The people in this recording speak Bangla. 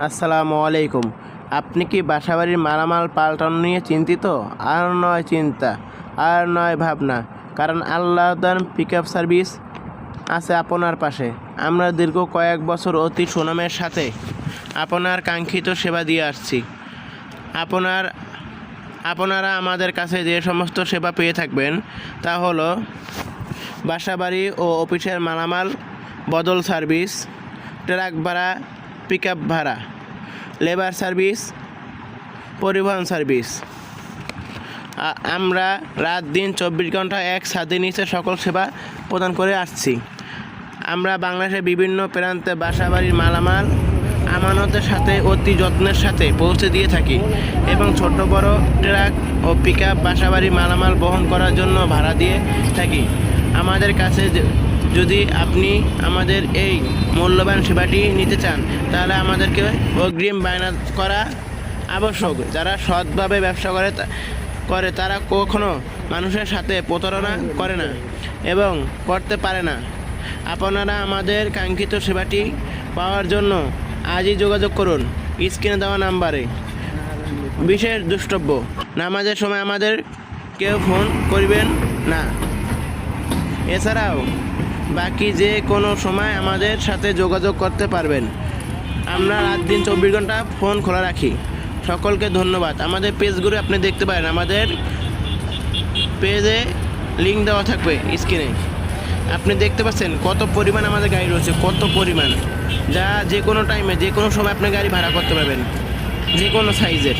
আসসালামু আলাইকুম। আপনি কি বাসাবাড়ির মালামাল পাল্টানো নিয়ে চিন্তিত? আর নয় চিন্তা, আর নয় ভাবনা, কারণ আল্লাহ পিকআপ সার্ভিস আছে আপনার পাশে। আমরা দীর্ঘ কয়েক বছর অতি সুনামের সাথে আপনার কাঙ্ক্ষিত সেবা দিয়ে আসছি। আপনারা আমাদের কাছে যে সমস্ত সেবা পেয়ে থাকবেন তা হলো বাসাবাড়ি ও অফিসের মালামাল বদল সার্ভিস, ট্রাক ভাড়া, পিকআপ ভাড়া, লেবার সার্ভিস, পরিবহন সার্ভিস। আমরা রাত দিন 24 ঘন্টা এক ছাদের নিচে সকল সেবা প্রদান করে আসছি। আমরা বাংলাদেশের বিভিন্ন প্রান্তে বাসাবাড়ির মালামাল আমানতের সাথে অতি যত্নের সাথে পৌঁছে দিয়ে থাকি এবং ছোট বড় ট্রাক ও পিকআপ বাসাবাড়ির মালামাল বহন করার জন্য ভাড়া দিয়ে থাকি। আমাদের কাছে যদি আপনি আমাদের এই মূল্যবান সেবাটি নিতে চান তাহলে আমাদেরকে অগ্রিম বায়না করা আবশ্যক। যারা সৎভাবে ব্যবসা করে তারা কখনো মানুষের সাথে প্রতারণা করে না এবং করতে পারে না। আপনারা আমাদের কাঙ্ক্ষিত সেবাটি পাওয়ার জন্য আজই যোগাযোগ করুন স্ক্রিনে দেওয়া নাম্বারে। বিশেষ দ্রষ্টব্য: নামাজের সময় আমাদের কেউ ফোন করবেন না। এছাড়াও বাকি যে কোনো সময় আমাদের সাথে যোগাযোগ করতে পারবেন। আমরা রাত দিন 24 ঘন্টা ফোন খোলা রাখি। সকলকে ধন্যবাদ। আমাদের পেজগুলো আপনি দেখতে পারেন, আমাদের পেজে লিঙ্ক দেওয়া থাকবে স্ক্রিনে। আপনি দেখতে পাচ্ছেন কত পরিমাণ আমাদের গাড়ি রয়েছে, কত পরিমাণ, যা যে কোনো টাইমে যে কোনো সময় আপনি গাড়ি ভাড়া করতে পারবেন, যে কোনো সাইজের।